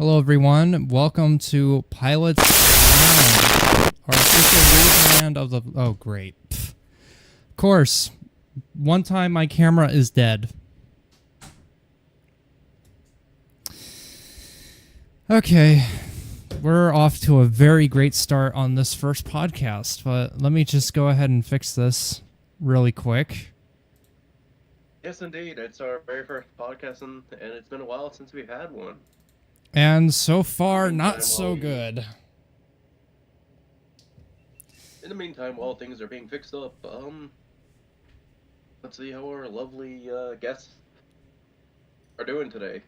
Hello everyone, welcome to Pilot's Rebrand, our official rebrand of the... Oh great. Pfft. Of course, one time my camera is dead. Okay, we're off to a very great start on this first podcast, but let me just go ahead and fix this really quick. Yes, indeed. It's our very first podcast, and it's been a while since we've had one. And so far, not so good. In the meantime, while things are being fixed up, let's see how our lovely guests are doing today.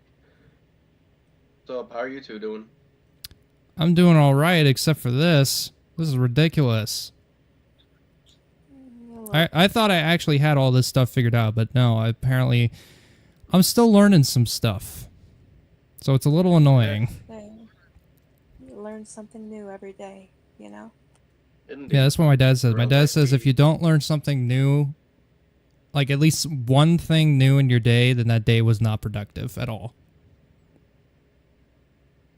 So, how are you two doing? I'm doing all right, except for this. This is ridiculous. I thought I actually had all this stuff figured out, but no, apparently I'm still learning some stuff. So it's a little annoying. You learn something new every day, you know? Yeah, that's what my dad says. My dad says if you don't learn something new, like at least one thing new in your day, then that day was not productive at all.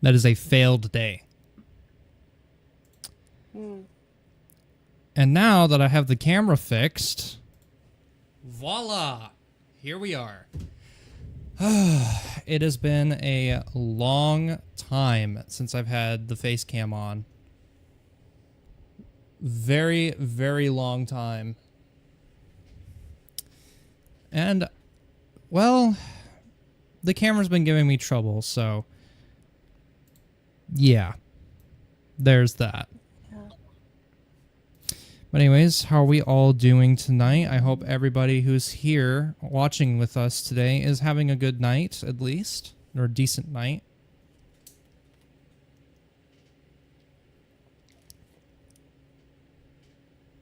That is a failed day. And now that I have the camera fixed, voila, here we are. It has been a long time since I've had the face cam on. Very, very long time. And, well, the camera's been giving me trouble, so yeah, there's that. But anyways, how are we all doing tonight? I hope everybody who's here watching with us today is having a good night, at least, or a decent night.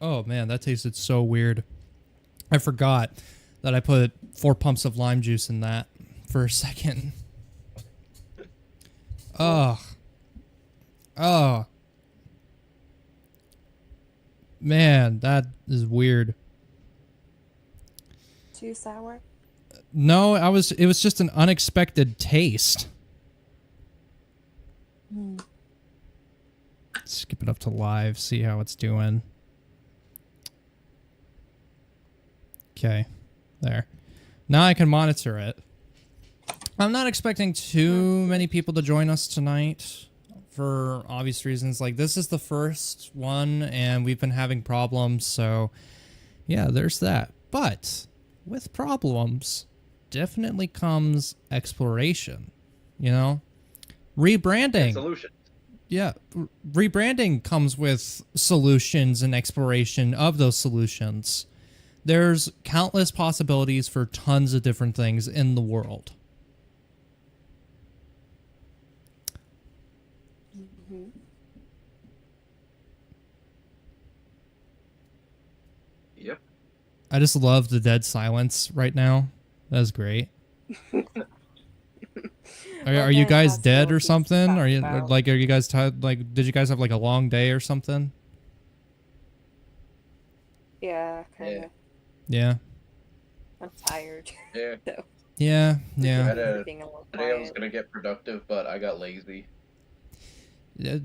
Oh man, that tasted so weird. I forgot that I put 4 pumps of lime juice in that for a second. Ugh. Oh. Man, that is weird. Too sour? No, it was just an unexpected taste. Skip it up to live, see how it's doing. Okay. There. Now I can monitor it. I'm not expecting too many people to join us tonight. For obvious reasons, like this is the first one and we've been having problems, so yeah, there's that. But with problems definitely comes exploration, you know? Rebranding. Solutions. Yeah, rebranding comes with solutions and exploration of those solutions. There's countless possibilities for tons of different things in the world. Yep. I just love the dead silence right now. That's great. Are you guys dead or something? Are you guys tired? Like, did you guys have like a long day or something? Yeah, kind of. Yeah. I'm tired. Yeah. So. Yeah. Today I was gonna get productive, but I got lazy.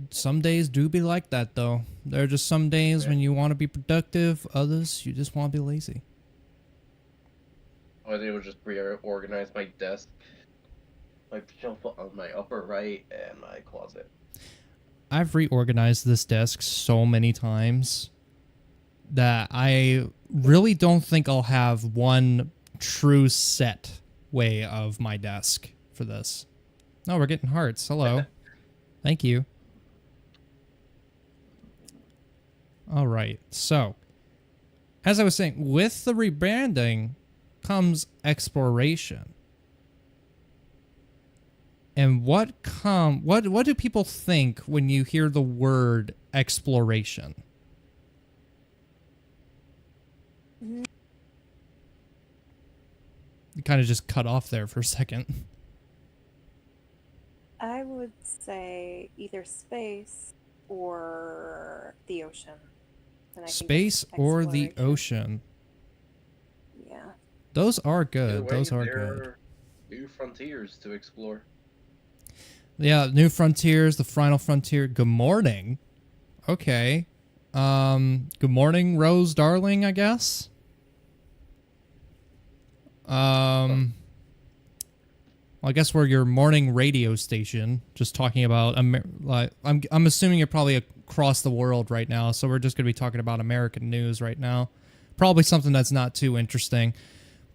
Some days do be like that, though. There are just some days when you want to be productive. Others, you just want to be lazy. I did was just reorganize my desk, my shelf on my upper right, and my closet. I've reorganized this desk so many times that I really don't think I'll have one true set way of my desk for this. No, we're getting hearts. Hello. Thank you. All right, so as I was saying, with the rebranding comes exploration. And what do people think when you hear the word exploration? You kind of just cut off there for a second. I would say either space or the ocean. Space or the ocean. Yeah. Those are good. Those are good. New frontiers to explore. Yeah, New Frontiers, the final frontier. Good morning. Okay. Good morning, Rose Darling, I guess. Well, I guess we're your morning radio station, just talking about like I'm assuming you're probably across the world right now, so we're just going to be talking about American news right now. Probably something that's not too interesting.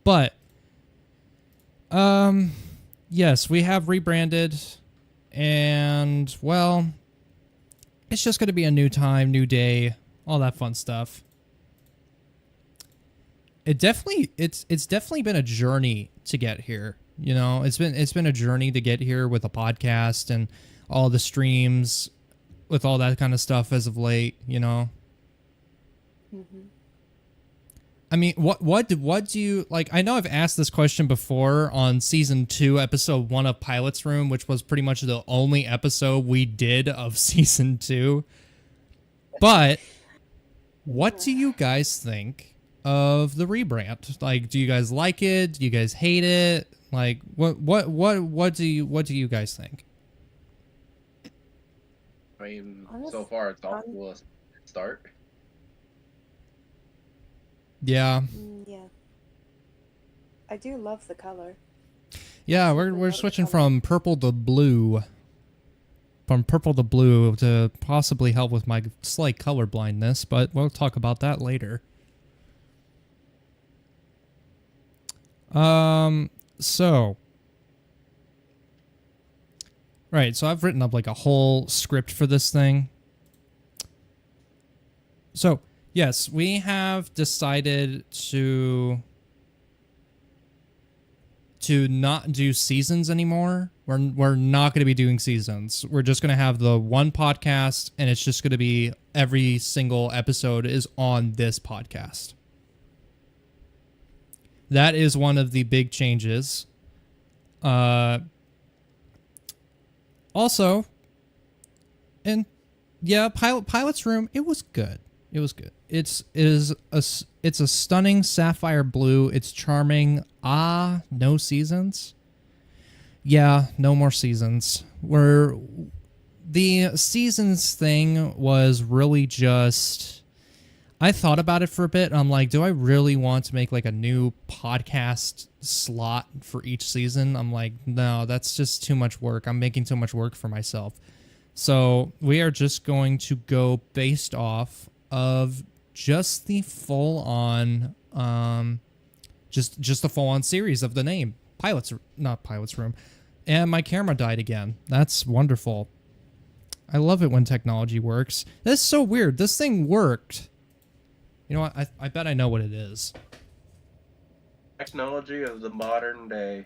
But yes, we have rebranded, and well, it's just going to be a new time, new day, all that fun stuff. It's definitely been a journey to get here. You know, it's been a journey to get here with a podcast and all the streams, with all that kind of stuff as of late. You know. Mm-hmm. I mean, what do you like? I know I've asked this question before on season 2, episode 1 of Pilot's Room, which was pretty much the only episode we did of season 2. But what do you guys think of the rebrand? Like, do you guys like it? Do you guys hate it? Like, what do you guys think? I mean, so far it's off to a start. Yeah. Yeah. I do love the color. Yeah, we're switching from purple to blue. From purple to blue to possibly help with my slight color blindness, but we'll talk about that later. So right, so I've written up like a whole script for this thing. So, yes, we have decided to not do seasons anymore. We're not going to be doing seasons. We're just going to have the one podcast, and it's just going to be every single episode is on this podcast. That is one of the big changes. Also, and yeah, Pilot's Room, it was good. It was good. It's a stunning sapphire blue. It's charming. No seasons. Yeah, no more seasons. The seasons thing was really just, I thought about it for a bit. And I'm like, do I really want to make like a new podcast slot for each season? I'm like, no, that's just too much work. I'm making too much work for myself. So we are just going to go based off of just the full-on, just the full-on series of the name. Not Pilot's Room. And my camera died again. That's wonderful. I love it when technology works. That's so weird. This thing worked. You know what? I bet I know what it is. Technology of the modern day.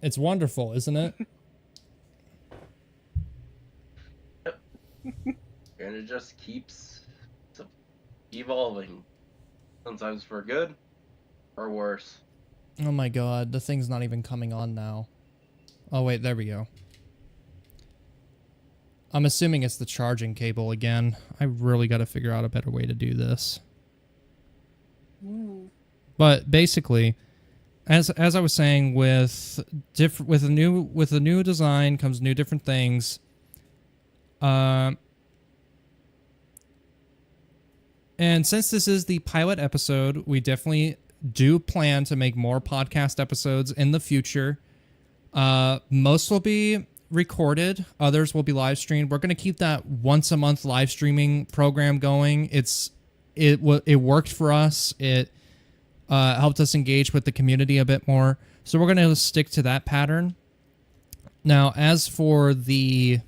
It's wonderful, isn't it? And it just keeps evolving. Sometimes for good or worse. Oh my god, the thing's not even coming on now. Oh wait, there we go. I'm assuming it's the charging cable again. I really got to figure out a better way to do this. But basically, as I was saying, with a new design comes new different things. And since this is the pilot episode, we definitely do plan to make more podcast episodes in the future. Most will be recorded, others will be live streamed. We're going to keep that once a month live streaming program going. It worked for us. It helped us engage with the community a bit more. So we're going to stick to that pattern. Now, as for the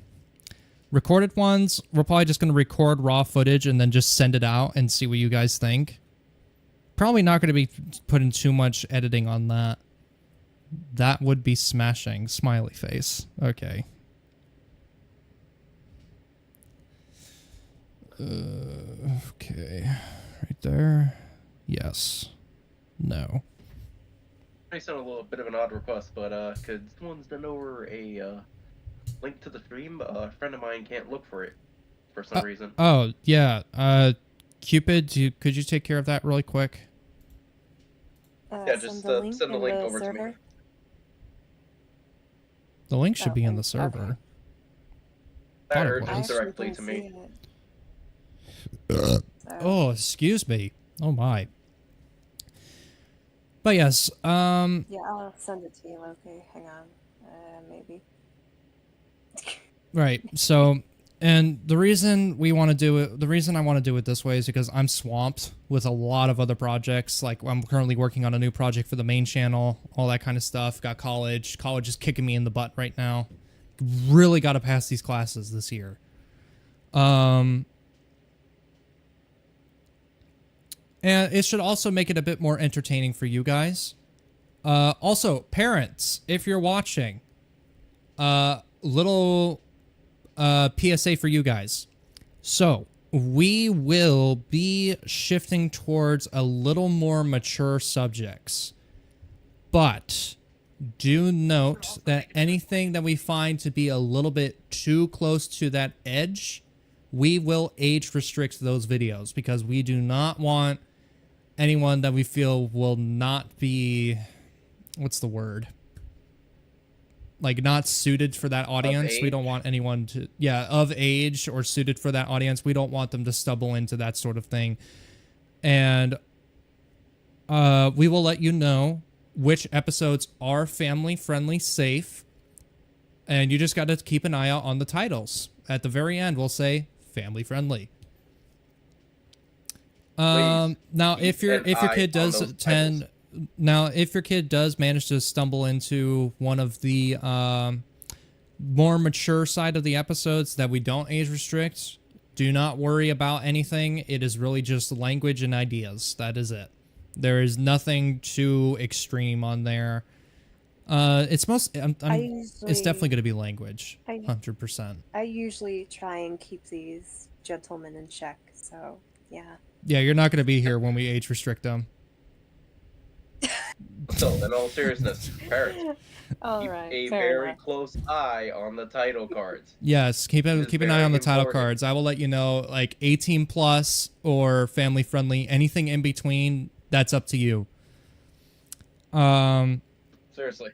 recorded ones, we're probably just going to record raw footage and then just send it out and see what you guys think. Probably not going to be putting too much editing on that. That would be smashing. Smiley face. Okay. Okay. Right there. Yes. No. May sound a little bit of an odd request, but could someone send over a link to the stream? A friend of mine can't look for it for some reason. Oh, yeah. Cupid, could you take care of that really quick? Yeah, just send the link over to me. The link should be in the Okay. server. That Thought it urges I was. actually directly didn't to see me. it. So, Oh, excuse me. Oh my. But yes, yeah, I'll send it to you, Loki. Hang on. Maybe. right. So, and the reason we want to do it, the reason I want to do it this way is because I'm swamped with a lot of other projects. Like I'm currently working on a new project for the main channel, all that kind of stuff. Got college. College is kicking me in the butt right now. Really got to pass these classes this year. And it should also make it a bit more entertaining for you guys. Also, parents, if you're watching, little PSA for you guys. So, we will be shifting towards a little more mature subjects. But do note that anything that we find to be a little bit too close to that edge, we will age restrict those videos because we do not want anyone that we feel will not be, what's the word? Like not suited for that audience. We don't want anyone to, of age or suited for that audience. We don't want them to stumble into that sort of thing. And we will let you know which episodes are family friendly, safe. And you just got to keep an eye out on the titles. At the very end, we'll say family friendly. Now if your kid does if your kid does manage to stumble into one of the more mature side of the episodes that we don't age restrict, do not worry about anything. It is really just language and ideas. That is it. There is nothing too extreme on there. It's it's definitely going to be language, 100%. I usually try and keep these gentlemen in check, so yeah. Yeah, you're not going to be here when we age restrict them. So, in all seriousness, parents, All keep right, a fair very enough. close eye on the title cards. Yes, keep an eye on the title important. cards. I will let you know, like 18 plus or family friendly, anything in between. That's up to you. Seriously.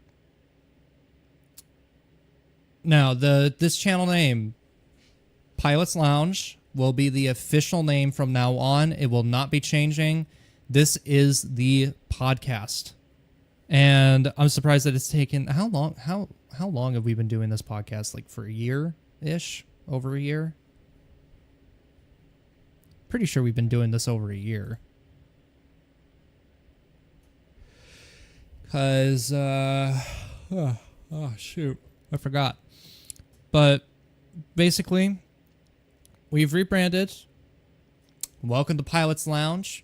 Now this channel name, Pilot's Lounge, will be the official name from now on. It will not be changing. This is the podcast. And I'm surprised that it's taken how long have we been doing this podcast? Like for a year-ish? Over a year? Pretty sure we've been doing this over a year. Cause shoot, I forgot. But basically, we've rebranded. Welcome to Pilot's Lounge.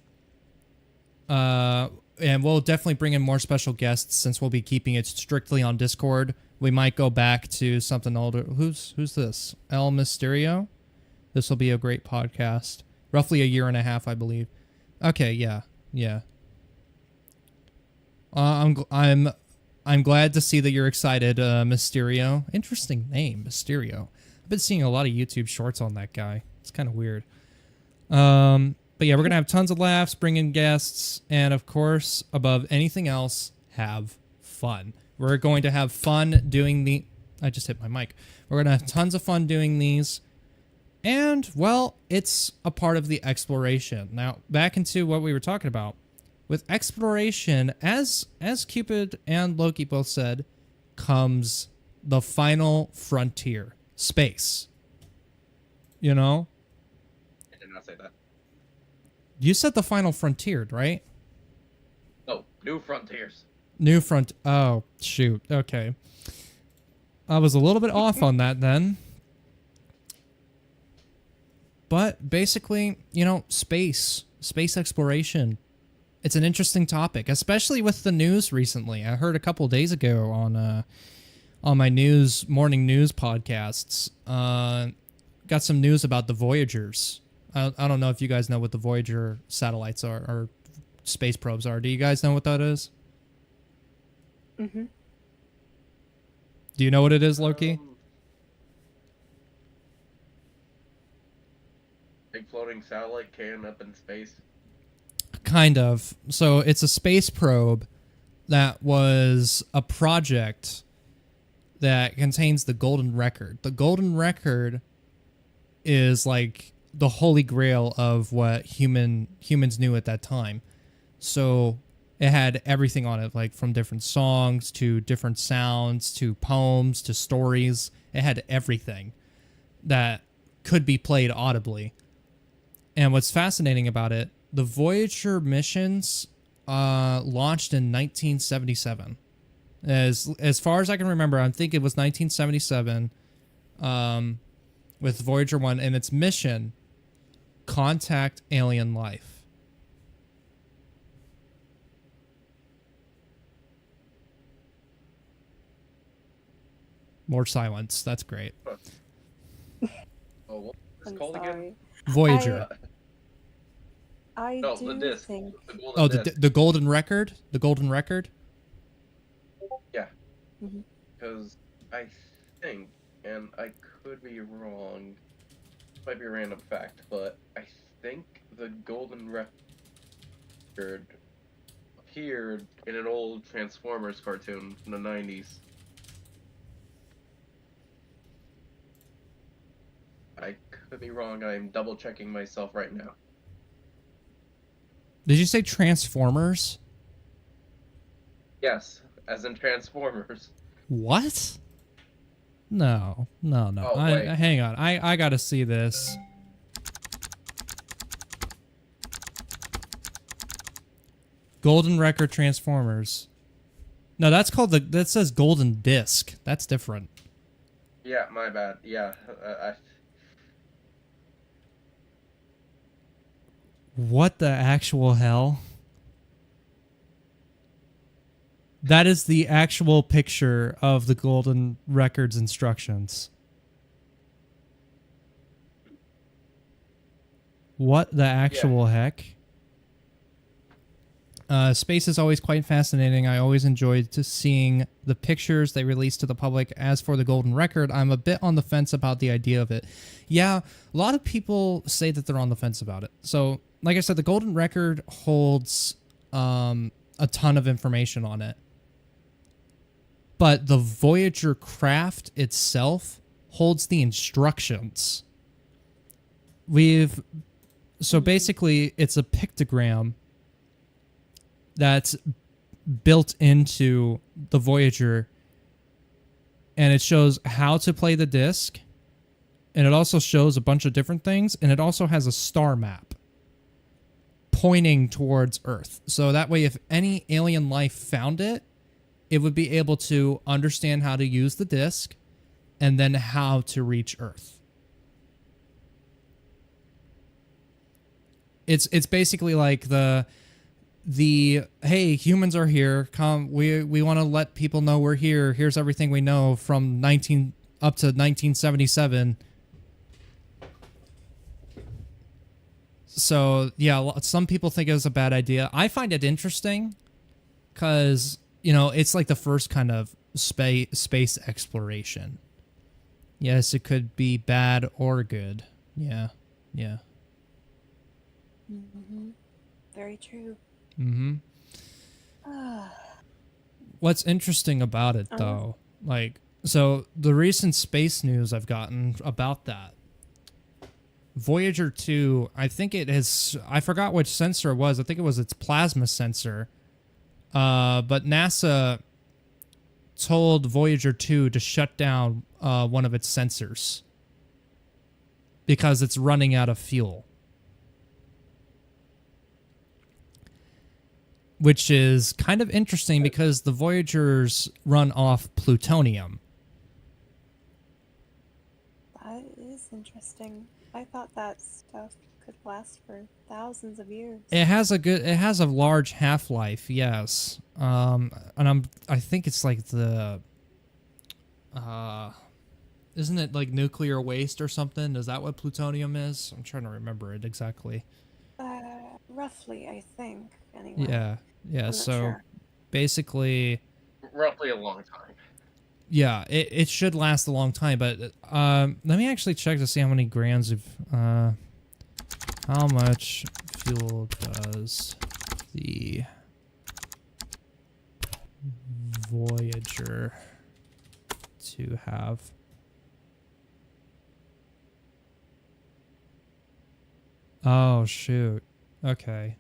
And we'll definitely bring in more special guests since we'll be keeping it strictly on Discord. We might go back to something older. Who's this? El Mysterio? This will be a great podcast. Roughly a year and a half, I believe. Okay, yeah. I'm glad to see that you're excited, Mysterio. Interesting name, Mysterio. I've been seeing a lot of YouTube shorts on that guy. It's kind of weird. But yeah, we're going to have tons of laughs, bring in guests, and of course, above anything else, have fun. We're going to have fun doing the... I just hit my mic. We're going to have tons of fun doing these. And, well, it's a part of the exploration. Now, back into what we were talking about. With exploration, as Cupid and Loki both said, comes the final frontier. Space. You know? I did not say that. You said the final frontier, right? No, new frontiers. Oh, shoot. Okay. I was a little bit off on that then. But basically, you know, space exploration. It's an interesting topic, especially with the news recently. I heard a couple days ago on my morning news podcasts, got some news about the Voyagers. I don't know if you guys know what the Voyager satellites are, or space probes are. Do you guys know what that is? Mm-hmm. Do you know what it is, Loki? Big floating satellite carrying up in space. Kind of. So it's a space probe that was a project that contains the golden record. The golden record is like the holy grail of what humans knew at that time. So it had everything on it, like from different songs to different sounds to poems to stories. It had everything that could be played audibly. And what's fascinating about it, the Voyager missions launched in 1977. As far as I can remember, I think it was 1977 with Voyager 1 and its mission, contact alien life. More silence. That's great. Oh, what was I'm it called again? sorry. Voyager. I No, do the disc. think. The golden Oh, disc. the golden record? The golden record? Yeah. Mhm. Because I think, and I could be wrong, might be a random fact, but I think the golden record appeared in an old Transformers cartoon from the 90s. I could be wrong. I'm double checking myself right now. Did you say Transformers? Yes, as in Transformers. What? No. Oh, wait. Hang on. I gotta see this. Golden Record Transformers. No, that's called that says Golden Disc. That's different. Yeah, my bad. Yeah, What the actual hell? That is the actual picture of the Golden Records instructions. What the actual heck? Space is always quite fascinating. I always enjoyed seeing the pictures they release to the public. As for the Golden Record, I'm a bit on the fence about the idea of it. Yeah, a lot of people say that they're on the fence about it. So, like I said, the Golden Record holds a ton of information on it. But the Voyager craft itself holds the instructions. So basically, it's a pictogram that's built into the Voyager, and it shows how to play the disc, and it also shows a bunch of different things, and it also has a star map pointing towards Earth. So that way, if any alien life found it, it would be able to understand how to use the disc and then how to reach Earth. It's basically like the hey, humans are here, come, we want to let people know we're here, here's everything we know from 19 up to 1977. So yeah, some people think it was a bad idea. I find it interesting because, you know, it's like the first kind of space exploration. Yes, it could be bad or good. Yeah. Mm-hmm. Very true. Mm-hmm. What's interesting about it, though, so the recent space news I've gotten about that, Voyager 2, I think it has, I forgot which sensor it was. I think it was its plasma sensor. But NASA told Voyager 2 to shut down one of its sensors because it's running out of fuel. Which is kind of interesting because the Voyagers run off plutonium. That is interesting. I thought that stuff could last for thousands of years. It has a large half-life, yes. And I think it's like the isn't it like nuclear waste or something? Is that what plutonium is? I'm trying to remember it exactly. Roughly, I think. Anyway. Yeah. I'm So not sure. basically, roughly a long time. yeah, it should last a long time. But let me actually check to see how many grams of how much fuel does the Voyager to have? Oh, shoot. Okay.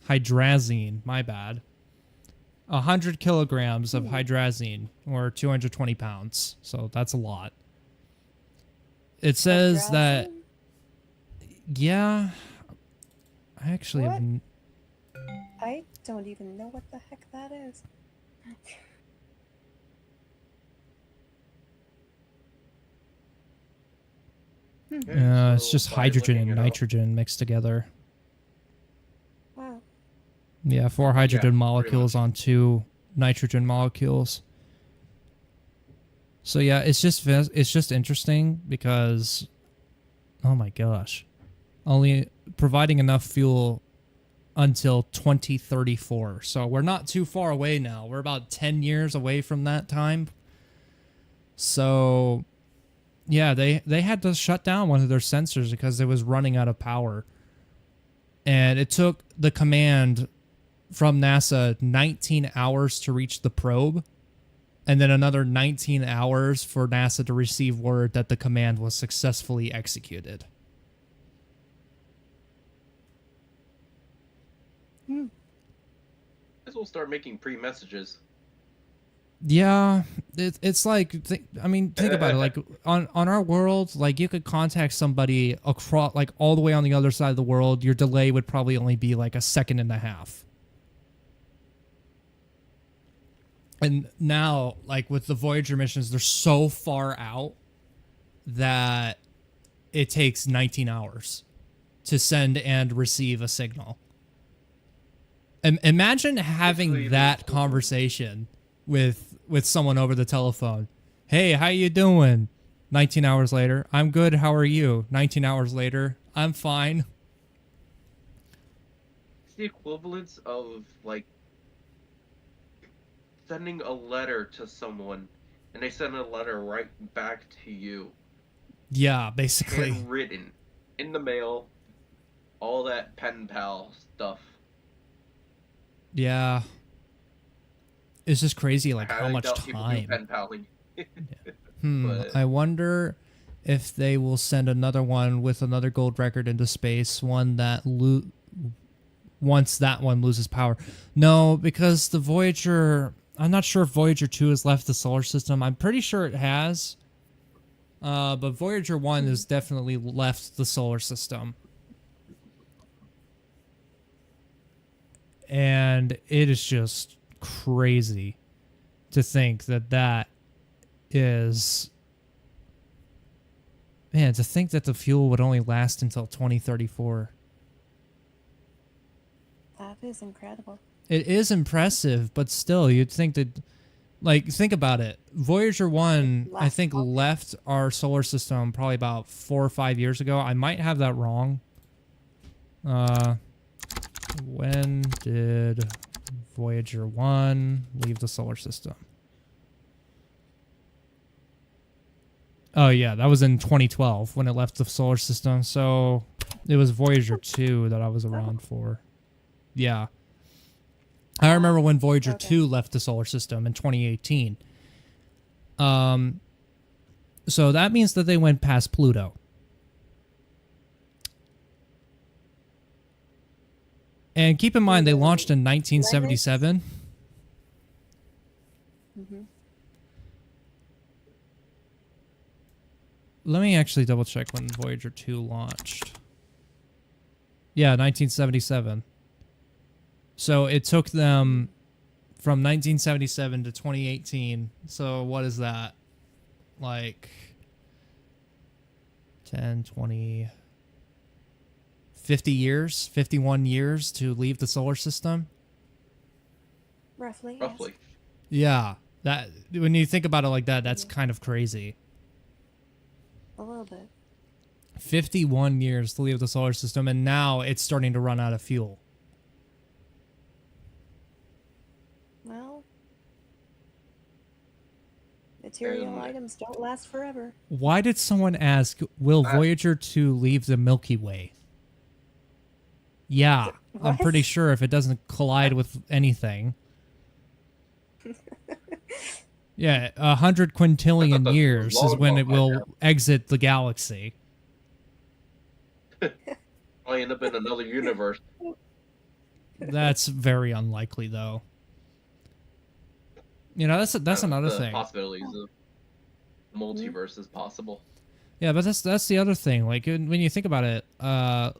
Hydrazine. My bad. 100 kilograms of hydrazine, or 220 pounds. So that's a lot. It says that... Hydrazine? Yeah. I actually What? have... I don't even know what the heck that is. Okay, it's so just by hydrogen looking and it up- nitrogen mixed together. Wow. Yeah, 4 hydrogen pretty molecules much. on 2 nitrogen molecules. So yeah, it's just interesting because, oh my gosh, only providing enough fuel until 2034. So we're not too far away now. We're about 10 years away from that time. So yeah, they had to shut down one of their sensors because it was running out of power. And it took the command from NASA 19 hours to reach the probe, and then another 19 hours for NASA to receive word that the command was successfully executed. Guess we'll start making pre-messages. Yeah, it's like, I mean, think about it. Like on our world, like you could contact somebody across, like all the way on the other side of the world. Your delay would probably only be like a second and a half. And now, like with the Voyager missions, they're so far out that it takes 19 hours to send and receive a signal. Imagine having Basically, that conversation with someone over the telephone. Hey, how you doing? 19 hours later, I'm good. How are you? 19 hours later, I'm fine. It's the equivalence of like sending a letter to someone, and they send a letter right back to you, Yeah, basically. handwritten, in the mail, all that pen pal stuff. Yeah. It's just crazy, like I how highly much doubt people do time. pen paling. But- I wonder if they will send another one with another gold record into space, one that once that one loses power. No, because the Voyager, I'm not sure if Voyager 2 has left the solar system. I'm pretty sure it has. But Voyager 1 has definitely left the solar system. And it is just crazy to think that is... Man, to think that the fuel would only last until 2034. That is incredible. It is impressive, but still, you'd think that... Like, think about it. Voyager 1, I think, left our solar system probably about 4 or 5 years ago. I might have that wrong. When did Voyager 1 leave the solar system? Oh, yeah, that was in 2012 when it left the solar system. So it was Voyager 2 that I was around for. Yeah. I remember when Voyager 2 left the solar system in 2018. So that means that they went past Pluto. And keep in mind, they launched in 1977. Mm-hmm. Let me actually double check when Voyager 2 launched. Yeah, 1977. So it took them from 1977 to 2018. So what is that? Like 10, 20, 50 years, 51 years to leave the solar system? Roughly. Roughly. Yeah. That when you think about it like that, that's kind of crazy. A little bit. 51 years to leave the solar system, and now it's starting to run out of fuel. Well, material items don't last forever. Why did someone ask, will Voyager 2 leave the Milky Way? Yeah, I'm What? pretty sure if it doesn't collide with anything. Yeah, 100 quintillion was years is long when gone it by will now. exit the galaxy. I end up in another universe. That's very unlikely, though. You know, that's another The thing. possibilities of multiverse is possible. Yeah, but that's the other thing. Like when you think about it, the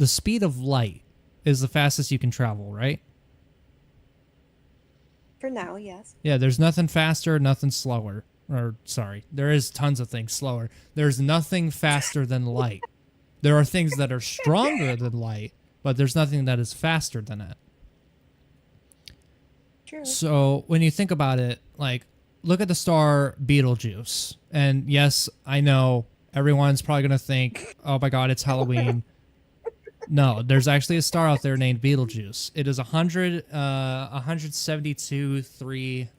speed of light is the fastest you can travel, right? For now, yes. Yeah, there's nothing faster, nothing slower. Or sorry, there is tons of things slower. There's nothing faster than light. There are things that are stronger than light, but there's nothing that is faster than it. True. So when you think about it, like, look at the star Betelgeuse. And yes, I know everyone's probably going to think, oh my God, it's Halloween. No, there's actually a star out there named Betelgeuse. It is 172.3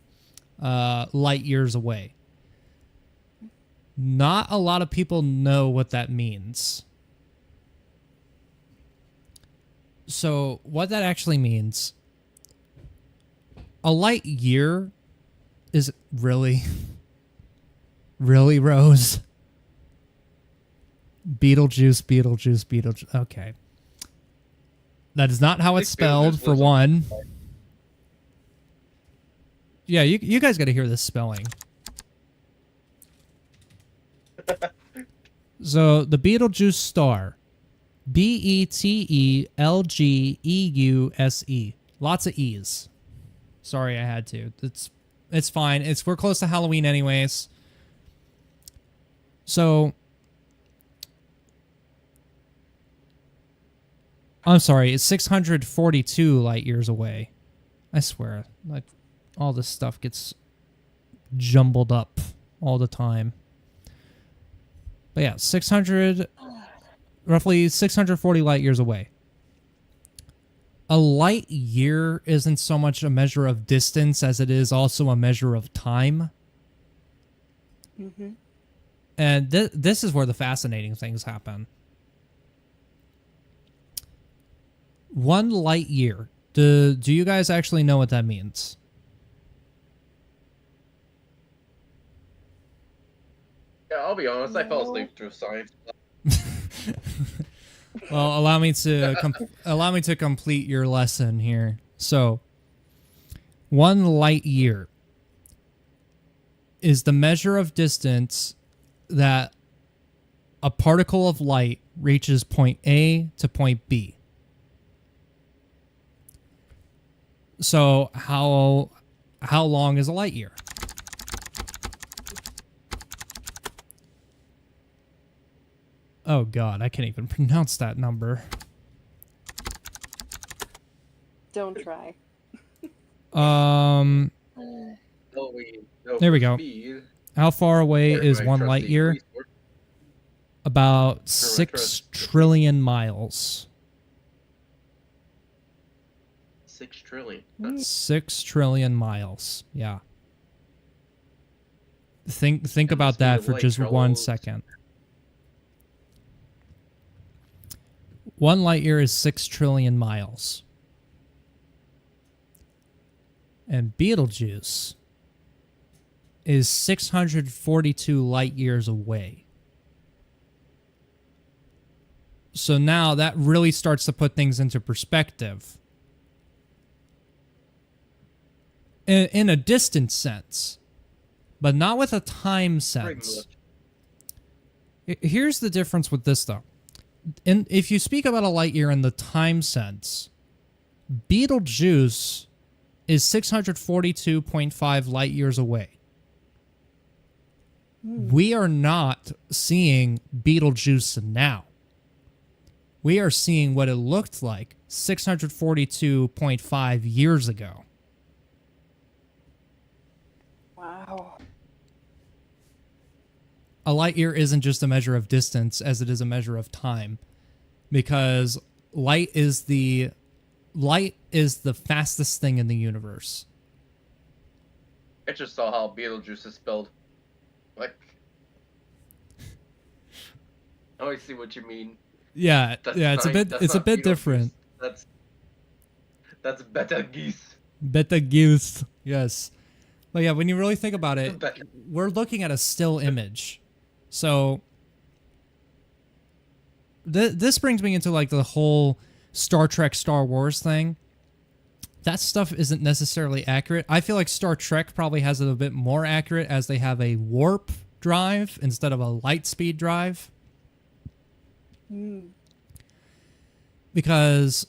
light years away. Not a lot of people know what that means. So what that actually means, a light year is really, really, Rose? Beetlejuice. Okay. That is not how it's spelled, for one. Yeah, you guys got to hear this spelling. So, the Betelgeuse star. Betelgeuse. Lots of E's. Sorry, I had to. It's fine. We're close to Halloween anyways. So, I'm sorry, it's 642 light years away. I swear, like, all this stuff gets jumbled up all the time. But yeah, roughly 640 light years away. A light year isn't so much a measure of distance as it is also a measure of time. Mm-hmm. And this is where the fascinating things happen. 1 light year. Do you guys actually know what that means? Yeah, I'll be honest. I fell asleep through science. Well, allow me to complete your lesson here. So, 1 light year is the measure of distance that a particle of light reaches point A to point B. So, how long is a light year? Oh God, I can't even pronounce that number. Don't try. There we go. Speed. How far away Or is my 1 light trusty year? resource. About my 6 trust. trillion miles. 6 trillion. That's 6 trillion miles. Yeah. Think And the about speed that of for light just 1 travels- second. 1 light year is 6 trillion miles. And Betelgeuse is 642 light years away. So now that really starts to put things into perspective. In a distant sense, but not with a time pretty sense. much. Here's the difference with this, though. If you speak about a light year in the time sense, Betelgeuse is 642.5 light years away. We are not seeing Betelgeuse now. We are seeing what it looked like 642.5 years ago. Wow. A light year isn't just a measure of distance as it is a measure of time, because light is the fastest thing in the universe. I just saw how Beetlejuice is spelled. Like, I see what you mean. Yeah, That's yeah, it's a bit not Beetlejuice. different. That's Betelgeuse. Betelgeuse, yes. But yeah, when you really think about it, But- we're looking at a still image. So this brings me into like the whole Star Trek, Star Wars thing. That stuff isn't necessarily accurate. I feel like Star Trek probably has it a bit more accurate as they have a warp drive instead of a light speed drive. Because,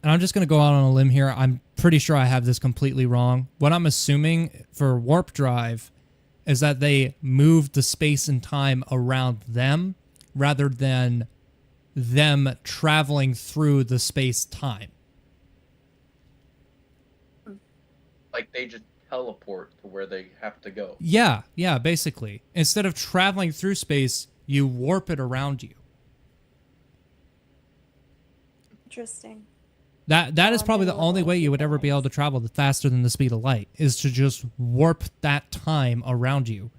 and I'm just going to go out on a limb here, I'm pretty sure I have this completely wrong. What I'm assuming for warp drive is that they moved the space and time around them rather than them traveling through the space-time. Like they just teleport to where they have to go. Yeah, basically. Instead of traveling through space, you warp it around you. Interesting. That is probably the I'm a only little way you would ever be able to travel faster than the speed of light, is to just warp that time around you.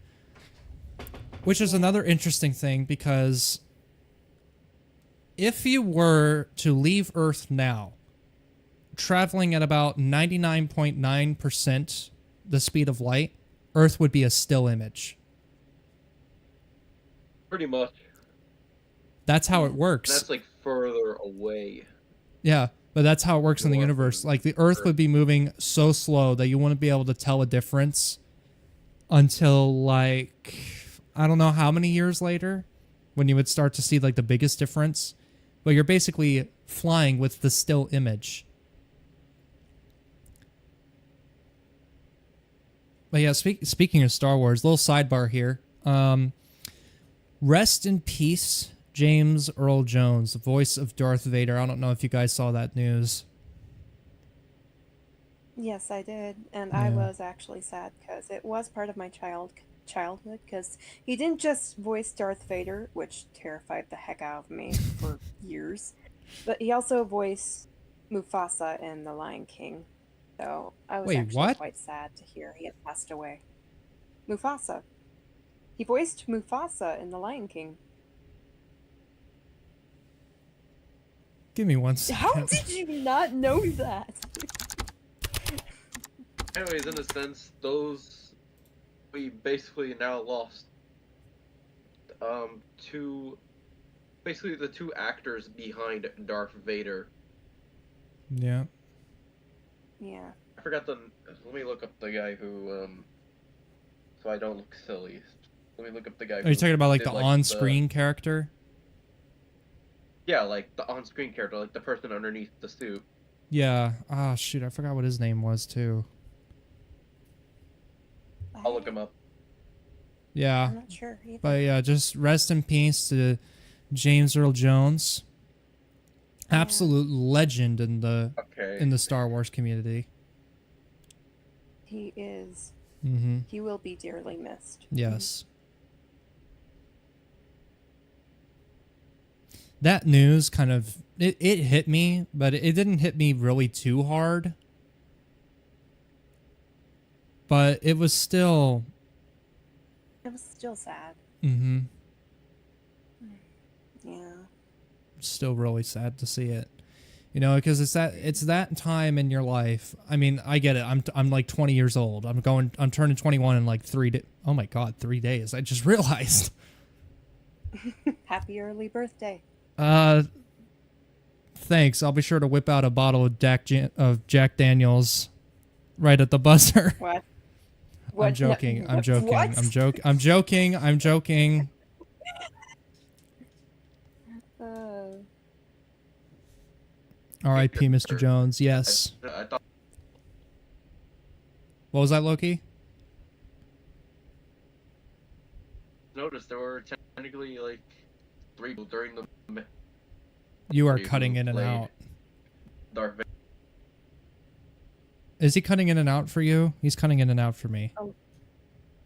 Which is another interesting thing, because if you were to leave Earth now, traveling at about 99.9% the speed of light, Earth would be a still image. Pretty much. That's how it works. That's like further away. Yeah, but that's how it works in the universe. Like, the Earth would be moving so slow that you wouldn't be able to tell a difference until, like, I don't know how many years later, when you would start to see, like, the biggest difference. But you're basically flying with the still image. But yeah, speaking of Star Wars, little sidebar here. Rest in peace, James Earl Jones, the voice of Darth Vader. I don't know if you guys saw that news. Yes, I did, and Yeah. I was actually sad because it was part of my childhood. Because he didn't just voice Darth Vader, which terrified the heck out of me for years, but he also voiced Mufasa in The Lion King. So I was Wait, actually what? quite sad to hear he had passed away. Mufasa. He voiced Mufasa in The Lion King. Give me one How second. did you not know that? Anyways, in a sense, we basically now lost basically the two actors behind Darth Vader. Yeah. Yeah. I forgot let me look up the guy who so I don't look silly. Let me look up the guy. Are you talking about like did, the on-screen character? Yeah, like the on-screen character, like the person underneath the suit. Yeah. Ah, shoot, I forgot what his name was too. I'll look him up. Yeah. I'm not sure either. But yeah, just rest in peace to James Earl Jones. Absolute legend in the Okay. Star Wars community. He is. Mm-hmm. He will be dearly missed. Yes. That news kind of it hit me, but it didn't hit me really too hard. But it was still It was still sad. mm-hmm. Yeah. Still really sad to see it. You know, because it's that time in your life. I mean, I get it. I'm like 20 years old. I'm turning 21 in like 3 days. Oh my god, 3 days. I just realized. Happy early birthday. Thanks. I'll be sure to whip out a bottle of Jack Daniels right at the buzzer. What? I'm joking. No, I'm joking. what? I'm joking. I'm joking. I'm joking. R.I.P. Mr. Jones. Yes. I thought What was that, Loki? noticed there were technically like 3 people during the You are who cutting in and played out. Darth Vader. Is he cutting in and out for you? He's cutting in and out for me.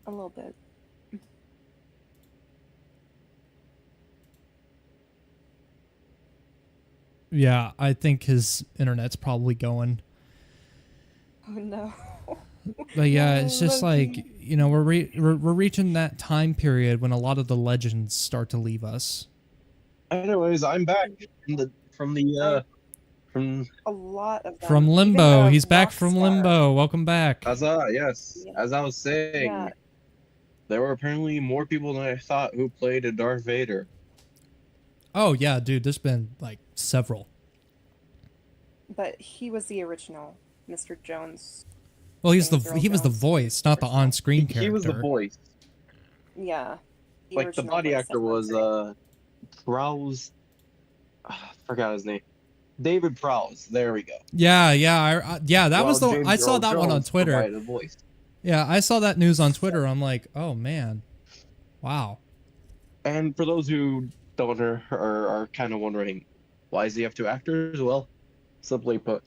A little bit. Yeah, I think his internet's probably going. Oh no. But yeah, No, it's just Loki. like, you know, we're reaching that time period when a lot of the legends start to leave us. Anyways, I'm back from the from A lot of them. From Even Limbo. the He's back rock from star. Limbo. Welcome back. yes, Yeah. as I was saying, Yeah. there were apparently more people than I thought who played a Darth Vader. Oh yeah, dude, there's been like several. But he was the original Mr. Jones. Well, James Earl he was the Jones, voice, not the original. on-screen character. He was the voice. Yeah. Like the original body voice actor of was Lindsay. Prowse. Forgot his name. David Prowse. There we go. Yeah, yeah, that was the James I saw Earl that one on Jones Twitter. provided the voice. Yeah, I saw that news on Twitter. I'm like, oh man, wow. And for those who don't are kind of wondering, why does he have two actors? Well, simply put,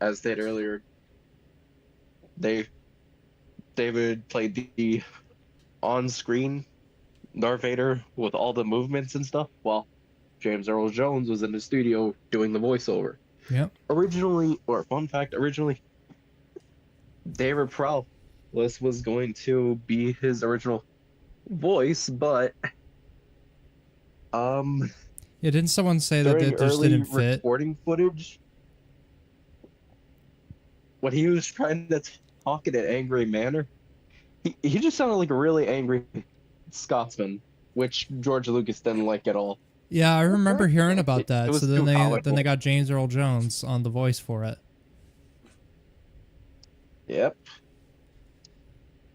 as stated earlier, David played the on-screen Darth Vader with all the movements and stuff, while James Earl Jones was in the studio doing the voiceover. Yep. Originally, David Prowse was going to be his original voice, but Yeah, didn't someone say that during it just early didn't fit? recording footage, when he was trying to talk in an angry manner, he just sounded like a really angry Scotsman, which George Lucas didn't like at all. Yeah, I remember hearing about It that. was So too then comical. they got James Earl Jones on the voice for it. Yep.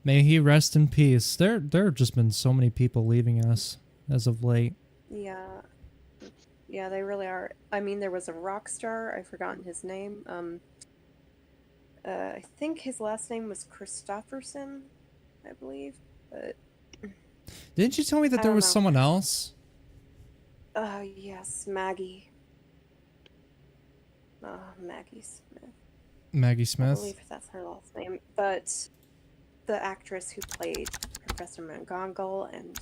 May he rest in peace. There have just been so many people leaving us as of late. Yeah. Yeah, they really are. I mean, there was a rock star. I've forgotten his name. I think his last name was Christopherson, I believe. But Didn't you tell me that I there don't was know. someone else? Yes, Maggie. Maggie Smith. Maggie I Smith? believe that's her last name. But the actress who played Professor McGonagall and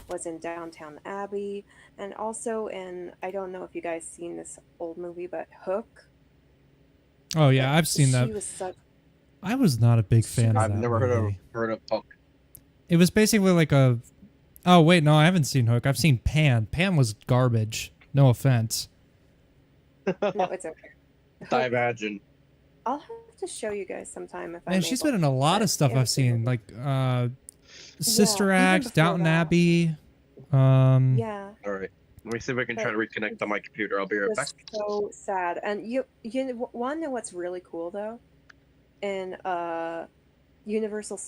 was in Downtown Abbey, and also in, I don't know if you guys seen this old movie, but Hook. Oh yeah, I've seen that. She was such. I was not a big She fan was- of I've that never movie. heard of Hook. It was basically like a... Oh, wait, no, I haven't seen Hook. I've seen Pan. Pan was garbage. No offense. No, it's okay. I Hook, imagine. I'll have to show you guys sometime if I'm Man, she's able, been in a lot but of stuff it I've was a good seen. movie. Like, Sister even Act, before Downton that. Abbey. Yeah, All right. Let me see if I can try to But reconnect on my computer. I'll be it right back. was so sad. And you want to know what's really cool though? In Universal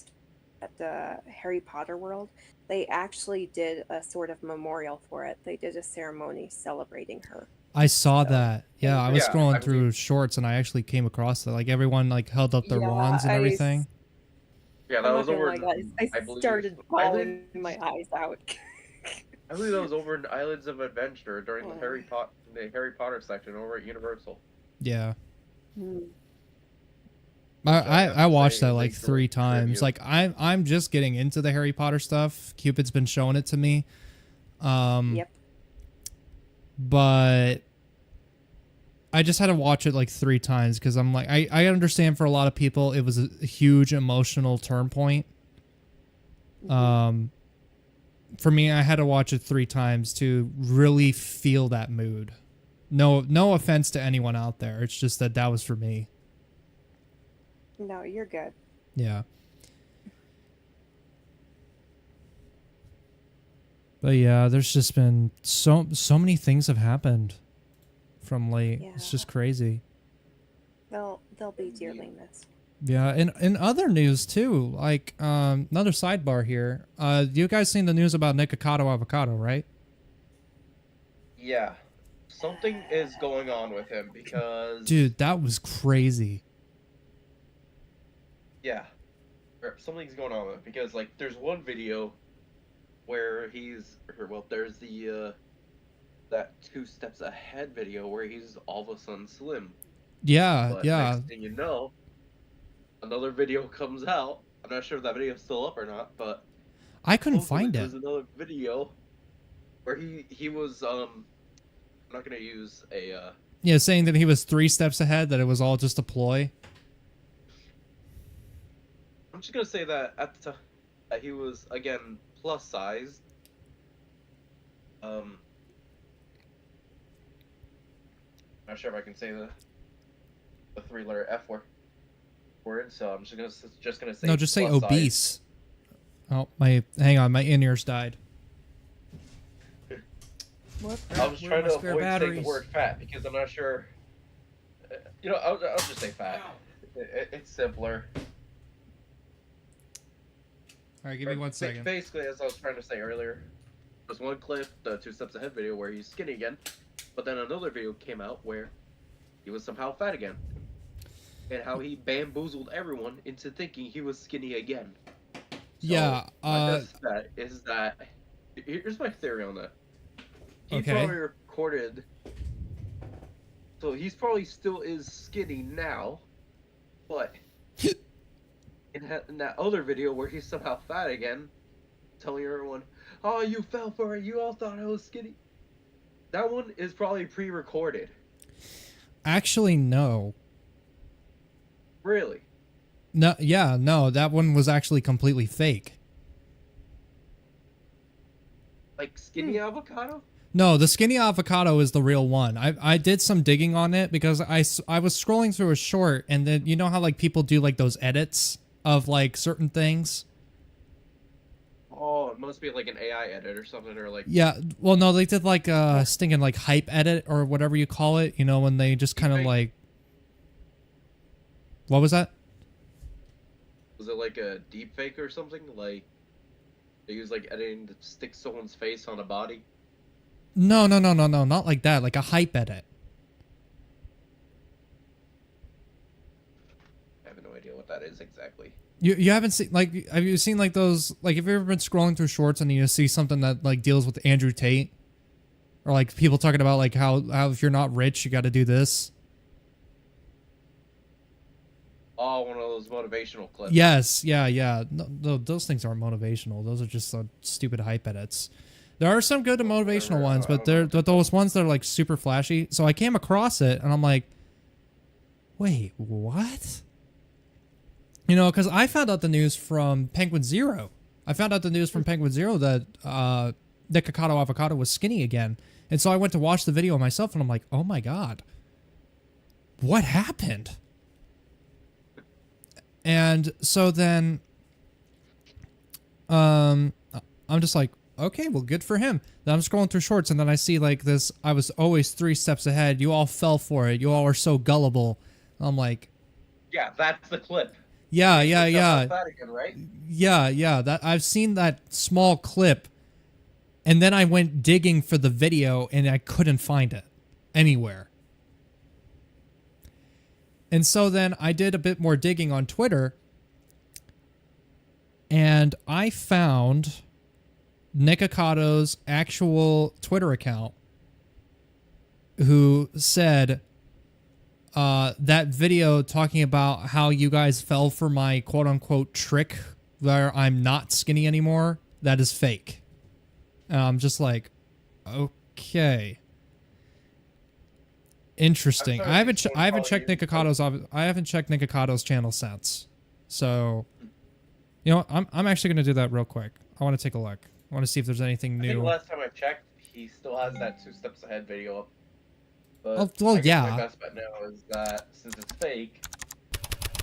at the Harry Potter world, they actually did a sort of memorial for it. They did a ceremony celebrating her. I saw So, that. Yeah, I was Yeah, scrolling I through believe- shorts and I actually came across that. Like, everyone, like, held up their Yeah, wands and everything. Yeah, I'm that not was gonna over. lie, guys. I believe- started I bawling believe- my eyes out. I believe that was over in Islands of Adventure during the Oh. Harry Potter section over at Universal. Yeah. Hmm. I watched Say that like they 3 direct times. tribute. Like I'm just getting into the Harry Potter stuff. Cupid's been showing it to me. Yep. But I just had to watch it like 3 times because I'm like I understand for a lot of people it was a huge emotional turn point. For me, I had to watch it 3 times to really feel that mood. No offense to anyone out there. It's just that was for me. No, you're good. Yeah. But yeah, there's just been so many things have happened from late. It's Yeah. just crazy. They'll be dearly missed. Yeah, and in other news too, like another sidebar here. You guys seen the news about Nikocado Avocado, right? Yeah, something is going on with him because Dude, that was crazy. yeah, something's going on with it because like there's one video where there's the that 2 steps ahead video where he's all of a sudden slim. Yeah, But yeah. next thing you know, another video comes out. I'm not sure if that video's still up or not, but I couldn't hopefully find it. There's another video where he was I'm not gonna use a Yeah, saying that he was 3 steps ahead, that it was all just a ploy. I'm just gonna say that at the time that he was again plus sized. not sure if I can say the three-letter F word, so I'm just gonna say No, just say plus size. obese. Oh, hang on, my in-ears died. What? I was Where are trying my to spare avoid saying batteries? the word fat because I'm not sure. You know, I'll just say fat. It's simpler. All right, give me 1 second. Basically, as I was trying to say earlier, there's one clip, the 2 Steps Ahead video, where he's skinny again, but then another video came out where he was somehow fat again, and how he bamboozled everyone into thinking he was skinny again. So Yeah. my best bet is that here's my theory on that. He Okay. probably recorded, so he's probably still is skinny now, but in that other video where he's somehow fat again, telling everyone, "Oh, you fell for it. You all thought I was skinny." That one is probably pre-recorded. Actually, no. Really? No, yeah, no, that one was actually completely fake. Like skinny avocado? No, the skinny avocado is the real one. I did some digging on it because I was scrolling through a short, and then you know how like people do like those edits of like certain things? Oh, it must be like an AI edit or something, or like Yeah, well no, they did like a stinking like hype edit or whatever you call it, you know, when they just kind of Deepfake. like... What was that? was it like a deep fake or something? Like they use like editing to stick someone's face on a body? No, not like that, like a hype edit. I have no idea what that is exactly. You haven't seen, like, have you seen like those, like, have you ever been scrolling through shorts and you see something that like deals with Andrew Tate, or like people talking about like how if you're not rich you got to do this? Oh, one of those motivational clips. Yes, yeah. No, those things aren't motivational. Those are just stupid hype edits. There are some good motivational ones, but those ones that are like super flashy. So I came across it and I'm like, wait, what? You know, because I found out the news from Penguin Zero. I found out the news from Penguin Zero that Nikocado Avocado was skinny again. And so I went to watch the video myself and I'm like, oh my God, what happened? And so then I'm just like, okay, well, good for him. Then I'm scrolling through shorts and then I see like this, I was always 3 steps ahead. You all fell for it. You all are so gullible. I'm like, Yeah, that's the clip. yeah. Fat again, right? Yeah. That I've seen that small clip, and then I went digging for the video, and I couldn't find it anywhere. And so then I did a bit more digging on Twitter, and I found Nikocado's actual Twitter account, who said that video talking about how you guys fell for my quote-unquote trick where I'm not skinny anymore, that is fake. And I'm just like, okay. Interesting. I haven't checked Nikocado's channel since. So, you know, I'm actually going to do that real quick. I want to take a look. I want to see if there's anything I think new. last time I checked, he still has that 2 steps ahead video up. But Oh, well, I guess yeah. my best bet now is that since it's fake,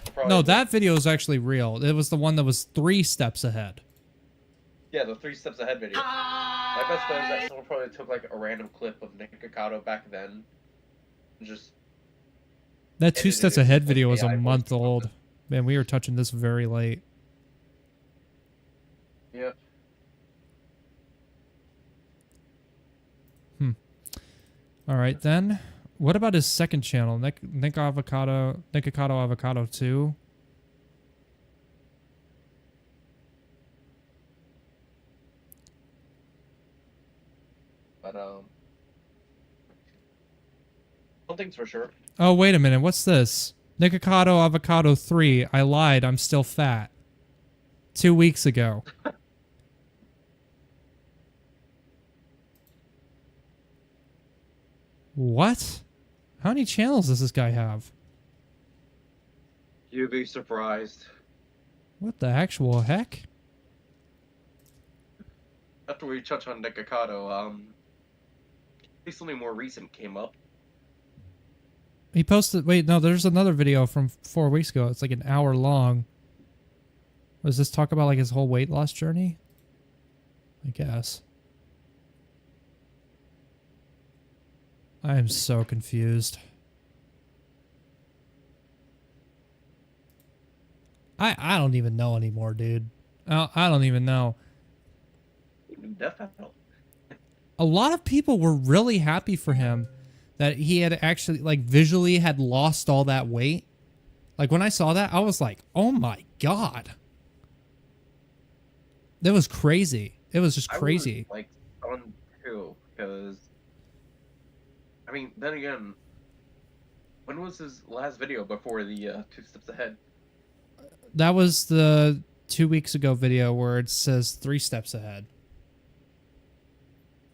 I'll probably No, that video is actually real. It was the one that was 3 steps ahead. Yeah, the 3 steps ahead video. My best bet is that someone probably took like a random clip of Nikocado back then. And just That 2 edited steps it ahead with video was a AI voice month or old. something. Man, we were touching this very late. Yep. All right, then. What about his second channel, Nikocado Avocado 2? But one thing's for sure. Oh, wait a minute. What's this? Nikocado Avocado 3. I lied. I'm still fat. 2 weeks ago. What? How many channels does this guy have? You'd be surprised. What the actual heck? After we touch on Nikocado, something more recent came up. He posted. Wait, no. There's another video from 4 weeks ago. It's like an hour long. Does this talk about like his whole weight loss journey? I guess. I am so confused. I don't even know anymore, dude. I don't even know. Definitely. A lot of people were really happy for him that he had actually, like, visually had lost all that weight. Like, when I saw that, I was like, oh my god. That was crazy. It was just crazy. I was, like, stunned too, because, I mean, then again, when was his last video before the 2 steps ahead? That was the 2 weeks ago video where it says 3 steps ahead.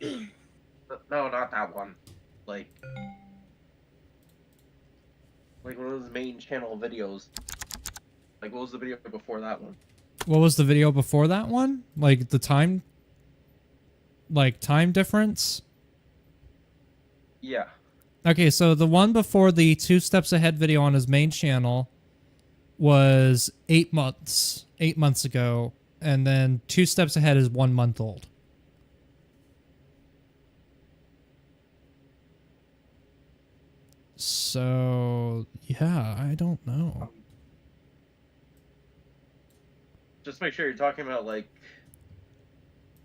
No, not that one. Like one of his main channel videos. Like, what was the video before that one? What was the video before that one? Like the time, like time difference? Yeah. Okay, so the one before the 2 steps ahead video on his main channel was 8 months. 8 months ago. And then 2 steps ahead is 1 month old. So, yeah, I don't know. Just make sure you're talking about, like,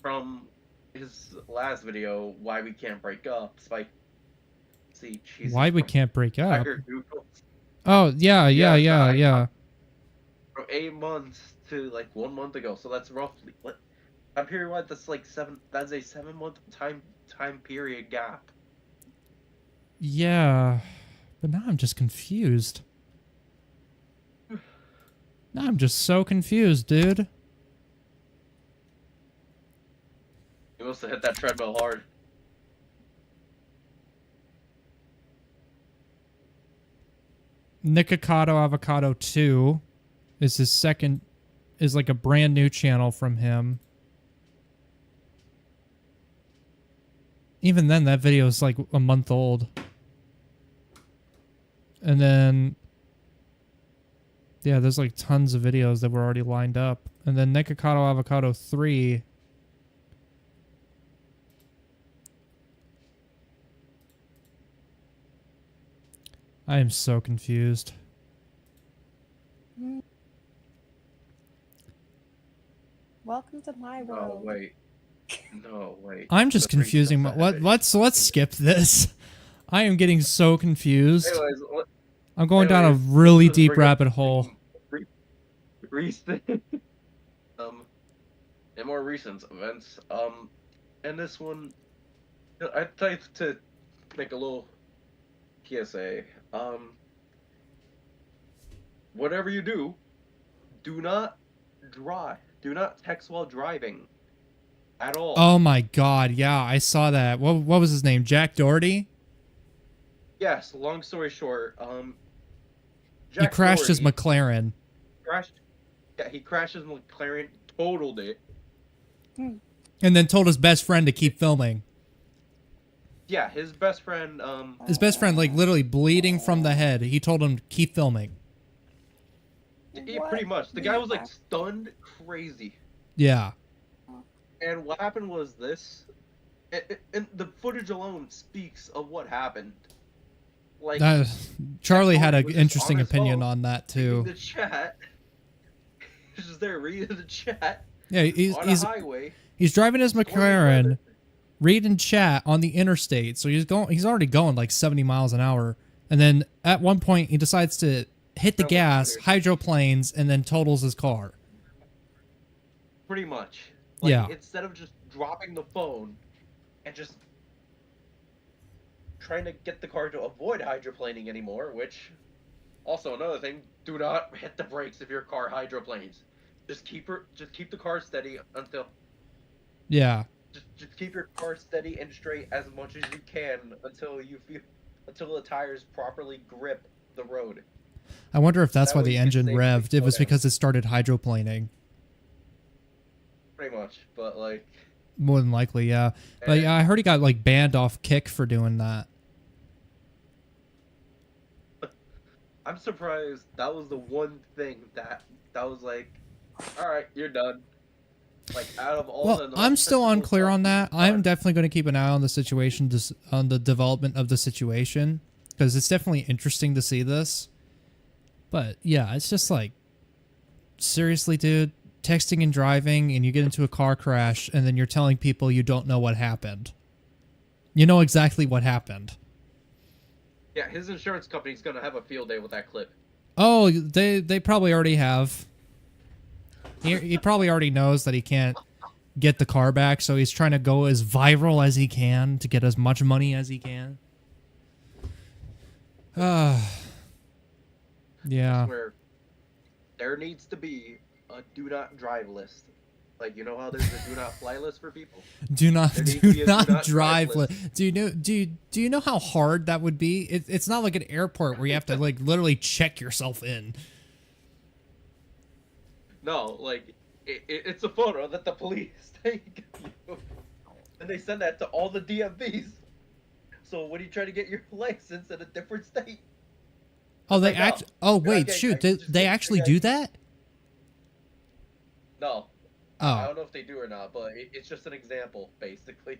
from his last video, Why We Can't Break Up, Spike. See, Jesus. Why we can't break up? Tiger Google. Oh, yeah. From 8 months to, like, 1 month ago, so that's roughly, what? I'm hearing what, that's like that's a 7-month time period gap. Yeah. But now I'm just confused. Now I'm just so confused, dude. You must have hit that treadmill hard. Nikocado Avocado 2 is his second, is like a brand new channel from him. Even then, that video is like a month old. And then, yeah, there's like tons of videos that were already lined up. And then Nikocado Avocado 3. I am so confused. Welcome to my world. Oh, wait. No, wait. I'm just confusing. Let's skip this. I am getting so confused. Anyways, I'm going down a really let's deep bring up rabbit hole. recent, and more recent events. And this one, I typed to make a little PSA. Whatever you do, do not drive. Do not text while driving. At all. Oh my god, yeah, I saw that. What was his name? Jack Doherty? Yes, long story short, He crashed his McLaren. He crashed his McLaren, totaled it. And then told his best friend to keep filming. Yeah, his best friend, His best friend, like, literally bleeding from the head. He told him to keep filming. Yeah, pretty much. The guy was, like, stunned crazy. Yeah. And what happened was this, and the footage alone speaks of what happened. Like, Charlie had an was interesting on his opinion phone, on that, reading too. the chat. He's just there reading the chat. Yeah, on a highway. He's driving his McLaren, reading chat on the interstate. So he's already going like 70 miles an hour. And then at one point he decides to hit the gas, hydroplanes, and then totals his car. Pretty much. Like, yeah. Instead of just dropping the phone and just trying to get the car to avoid hydroplaning anymore, which, also another thing, do not hit the brakes if your car hydroplanes. Just keep the car steady until. Yeah. Just keep your car steady and straight as much as you can until the tires properly grip the road. I wonder if that's That why way the you can engine safely revved. It slow was down. because it started hydroplaning. Pretty much, but like. More than likely, yeah. But yeah, I heard he got like banned off Kick for doing that. I'm surprised that was the one thing that was like, all right, you're done. Like out of all Well, I'm still unclear on that. I'm definitely going to keep an eye on the situation, on the development of the situation, because it's definitely interesting to see this. But yeah, it's just like, seriously, dude, texting and driving, and you get into a car crash, and then you're telling people you don't know what happened. You know exactly what happened. Yeah, his insurance company's gonna have a field day with that clip. Oh, they probably already have. He probably already knows that he can't get the car back, so he's trying to go as viral as he can to get as much money as he can. Yeah. Where there needs to be a do not drive list. Like, you know how there's a do not fly list for people? Do not drive drive. list. Do you know how hard that would be? It's not like an airport where you have to like literally check yourself in. No, like it's a photo that the police take, and they send that to all the DMVs. So when you try to get your license in a different state, Oh, they like, act. no. Oh You're wait, not shoot! getting- Did they actually do that? no, I Oh, don't know if they do or not, but it's just an example, basically.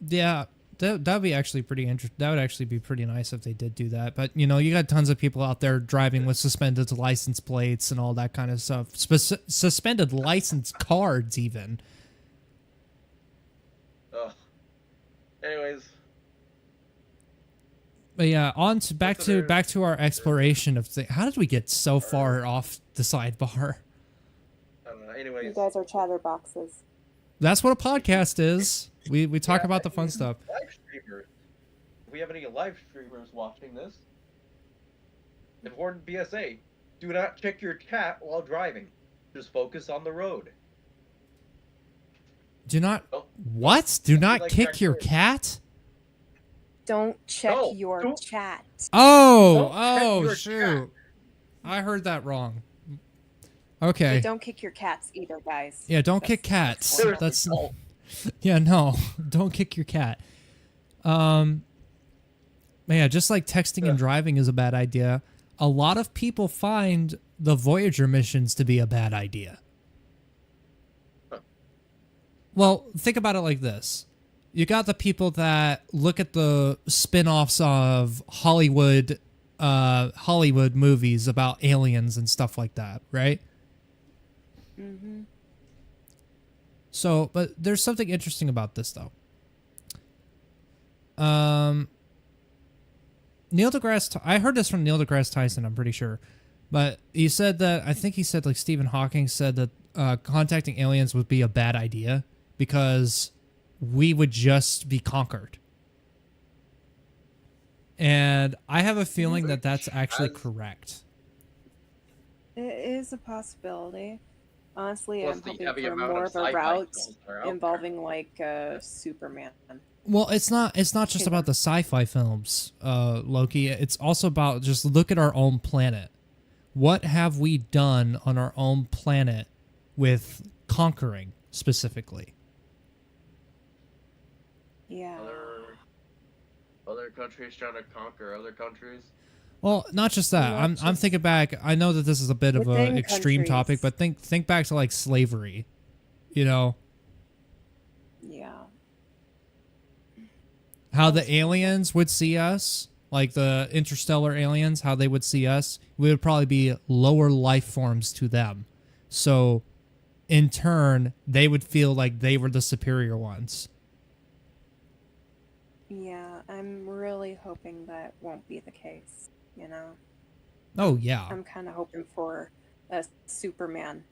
yeah. That'd be actually pretty interesting. That would actually be pretty nice if they did do that. But you know, you got tons of people out there driving with suspended license plates and all that kind of stuff. Suspended license cards, even. Ugh. Anyways, But yeah, on to back What's other- to our exploration of things. How did we get so far off the sidebar? I don't know. You Anyways, guys are chatterboxes. That's what a podcast is. We talk Yeah, about the fun stuff. live streamers. If we have any live streamers watching this, important BSA: do not check your chat while driving. Just focus on the road. Do not Oh. what? Do not like kick Jack your Harris. cat? Don't check No, your don't- chat. Oh, Don't check your shoot. I heard that wrong. But Okay. don't kick your cats either, guys. Yeah, don't kick That's- cats. Seriously, That's don't. yeah, no. Don't kick your cat. But yeah, just like texting and driving is a bad idea, a lot of people find the Voyager missions to be a bad idea. Huh. Well, think about it like this. You got the people that look at the spin-offs of Hollywood movies about aliens and stuff like that, right? Mm-hmm. So, but there's something interesting about this though. Neil deGrasse, I heard this from Neil deGrasse Tyson, I'm pretty sure. But he said that, I think he said like Stephen Hawking said that contacting aliens would be a bad idea because we would just be conquered. And I have a feeling that that's actually correct. It is a possibility. Honestly, Plus I'm the hoping heavy for amount more of of a sci-fi route films that are out there. involving like Superman. Well, it's not just about the sci-fi films, Loki. It's also about just look at our own planet. What have we done on our own planet with conquering specifically? Yeah. Other countries trying to conquer other countries. Well, not just that. Not I'm just- thinking back. I know that this is a bit of Within an extreme topic, countries. but think back to like slavery. You know, Yeah. how the aliens would see us, like the interstellar aliens, how they would see us. We would probably be lower life forms to them. So, in turn, they would feel like they were the superior ones. Yeah, I'm really hoping that won't be the case, you know? Oh yeah, I'm kind of hoping for a Superman.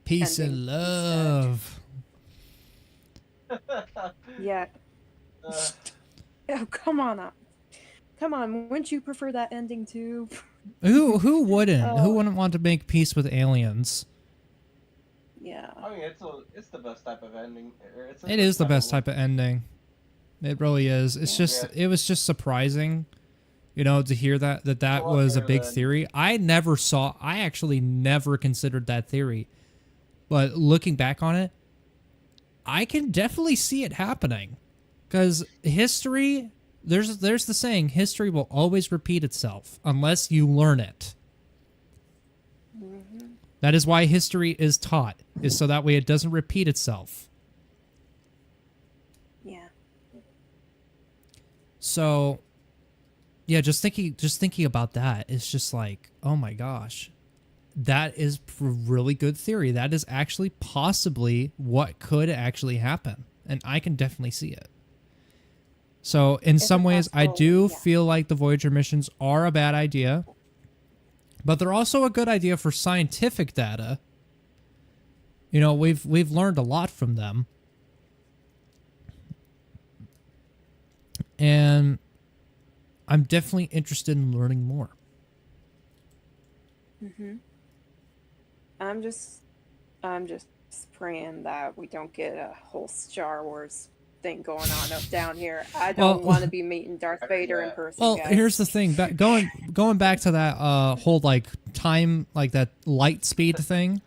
peace and ending love. Yeah. Oh, come on up. Come on, wouldn't you prefer that ending too? Who wouldn't? Who Oh. wouldn't want to make peace with aliens? Yeah. I mean, it's the best type of ending. It is the best type of ending. It really is. It's just it was just surprising, you know, to hear that lot was a better big than- theory. I actually never considered that theory. But looking back on it, I can definitely see it happening. Cuz history there's the saying, history will always repeat itself unless you learn it. That is why history is taught, is so that way it doesn't repeat itself. Yeah. So, yeah, just thinking about that, it's just like, oh my gosh, that is a really good theory. That is actually possibly what could actually happen, and I can definitely see it. So, in Is some it ways, I possible? do Yeah. feel like the Voyager missions are a bad idea, but they're also a good idea for scientific data. You know, we've learned a lot from them. And I'm definitely interested in learning more. I'm just praying that we don't get a whole Star Wars thing going on up down here. I don't Well- want to be meeting Darth Vader in person, Well, guys. here's the thing. Going back to that whole like time, like that light speed thing.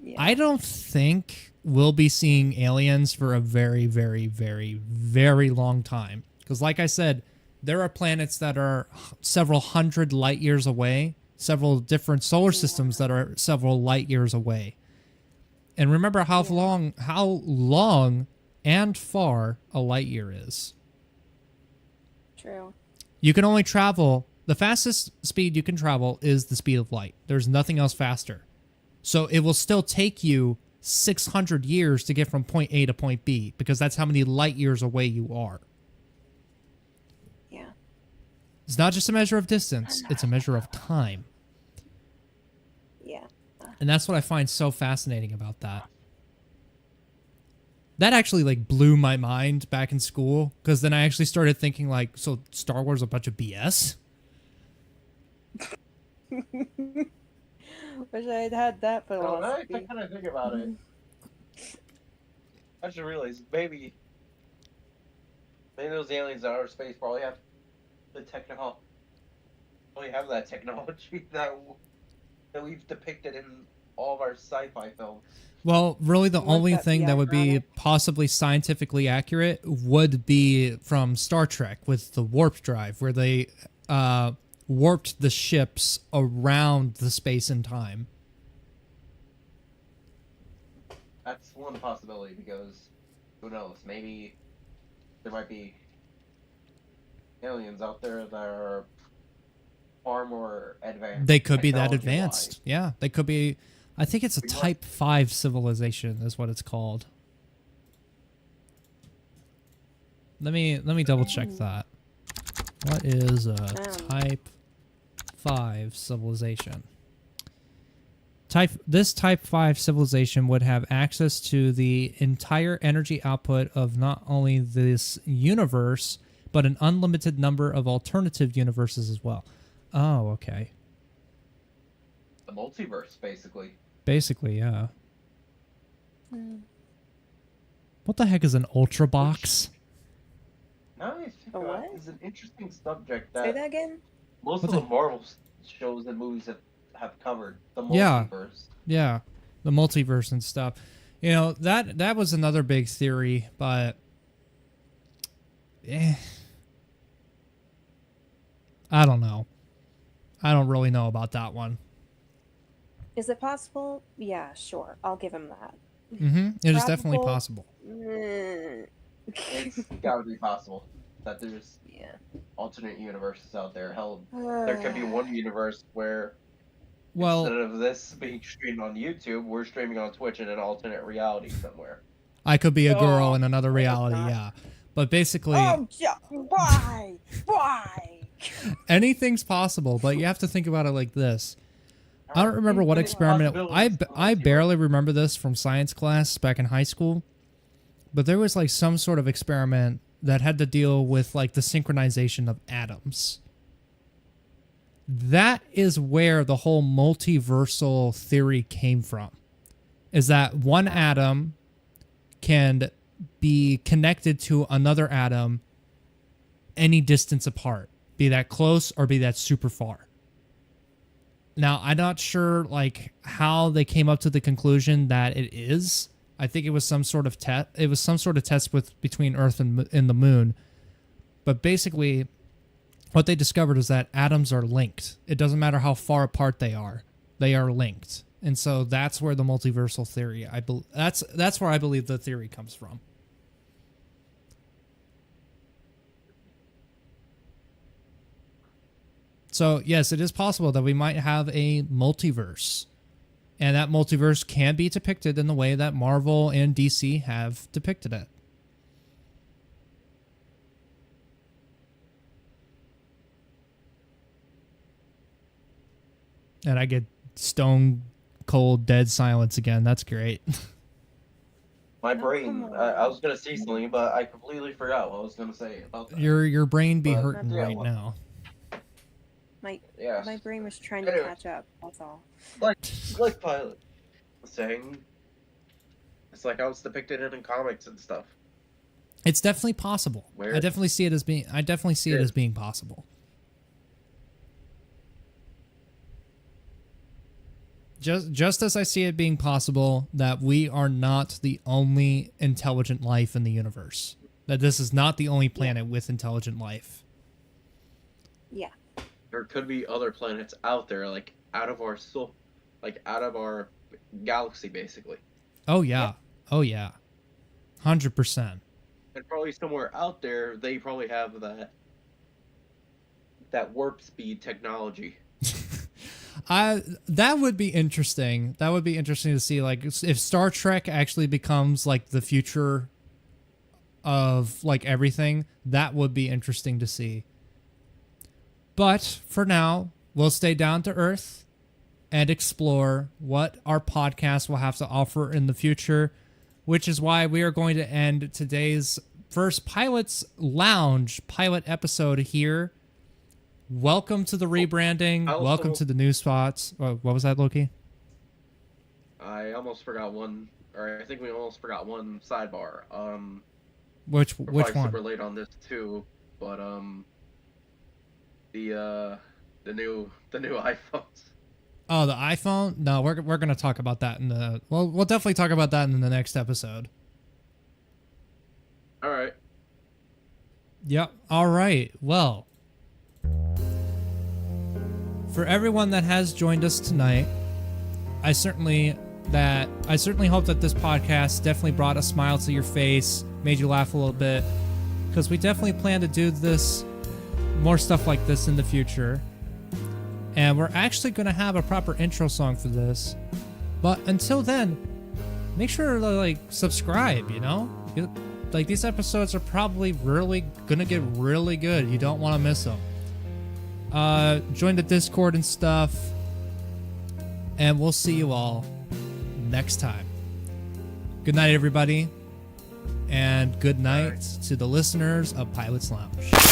Yeah. I don't think we'll be seeing aliens for a very, very, very, very long time. Because like I said, there are planets that are several hundred light years away, several different solar systems that are several light years away. And remember how long and far a light year is. True. You can only travel, the fastest speed you can travel is the speed of light. There's nothing else faster. So it will still take you 600 years to get from point A to point B, because that's how many light years away you are. Yeah. It's not just a measure of distance, it's a measure of time. Yeah. And that's what I find so fascinating about that. That actually like blew my mind back in school, because then I actually started thinking like, so Star Wars is a bunch of BS? Wish I had had that No, now I philosophy. kind of think about it. I just realized maybe those aliens in outer space probably have the technology. Probably have that technology that we've depicted in all of our sci-fi films. Well, really the Wouldn't only that thing be that would be ironic? possibly scientifically accurate would be from Star Trek with the warp drive, where they warped the ships around the space and time. That's one possibility, because who knows? Maybe there might be aliens out there that are far more advanced. They could be that technology-wise. advanced. Yeah, they could be. I think it's a We must- Type 5 civilization is what it's called. Let me double check that. What is a Type 5 civilization? This Type 5 civilization would have access to the entire energy output of not only this universe, but an unlimited number of alternative universes as well. Oh, okay. The multiverse, basically. Basically, yeah. What the heck is an ultra box? Now I think A about what? it, it's an interesting subject Say that that again? most What of the the- Marvel shows and movies have covered. The Yeah. multiverse. Yeah, the multiverse and stuff. You know, that was another big theory, but I don't know. I don't really know about that one. Is it possible? Yeah, sure. I'll give him that. It is definitely Probable. possible. It's gotta be possible that there's Yeah. alternate universes out there. Hell, there could be one universe where Well, instead of this being streamed on YouTube, we're streaming on Twitch in an alternate reality somewhere. I could be a girl Oh, in another I hope reality, not. yeah. But basically, Oh, yeah. Why? Why? anything's possible, but you have to think about it like this. I don't remember what experiment. I barely remember this from science class back in high school, but there was like some sort of experiment that had to deal with like the synchronization of atoms. That is where the whole multiversal theory came from. Is that one atom can be connected to another atom any distance apart, be that close or be that super far. Now, I'm not sure like how they came up to the conclusion that it is. I think it was some sort of test. It was some sort of test between Earth and the Moon. But basically, what they discovered is that atoms are linked. It doesn't matter how far apart they are linked. And so that's where the multiversal theory, that's where I believe the theory comes from. So yes, it is possible that we might have a multiverse. And that multiverse can be depicted in the way that Marvel and DC have depicted it. And I get stone cold dead silence again. That's great. My come brain, on. I was gonna say something, but I completely forgot what I was gonna say about that. Your brain be But, hurting yeah, right well- now. Yes. My brain was trying to Anyway. catch up. That's all. Like Pilot was saying, it's like how it's depicted in comics and stuff. It's definitely possible. Where- I definitely see it as being Yeah. as being possible. Just as I see it being possible that we are not the only intelligent life in the universe. That this is not the only planet with intelligent life. Yeah. There could be other planets out there, like out of our out of our galaxy, basically, Oh yeah. Oh yeah. 100%. and probably somewhere out there they probably have that warp speed technology. That would be interesting. That would be interesting to see, like, if Star Trek actually becomes like the future of like everything. That would be interesting to see. But for now, we'll stay down to earth and explore what our podcast will have to offer in the future, which is why we are going to end today's first Pilot's Lounge pilot episode here. Welcome to the rebranding. also- Welcome to the new spots. What was that, Loki? I almost forgot one, or I think we almost forgot one sidebar. Which We're which probably super one? late on this too, but the new iPhones. Oh, the iPhone? No, we're going to talk about that in the... Well, we'll definitely talk about that in the next episode. All right. Yep. All right. Well, for everyone that has joined us tonight, I certainly hope that this podcast definitely brought a smile to your face, made you laugh a little bit, because we definitely plan to do more stuff like this in the future. And we're actually going to have a proper intro song for this. But until then, make sure to subscribe, these episodes are probably really going to get really good. You don't want to miss them. Join the Discord and stuff. And we'll see you all next time. Good night, everybody. And good night to the listeners of Pilot's Lounge.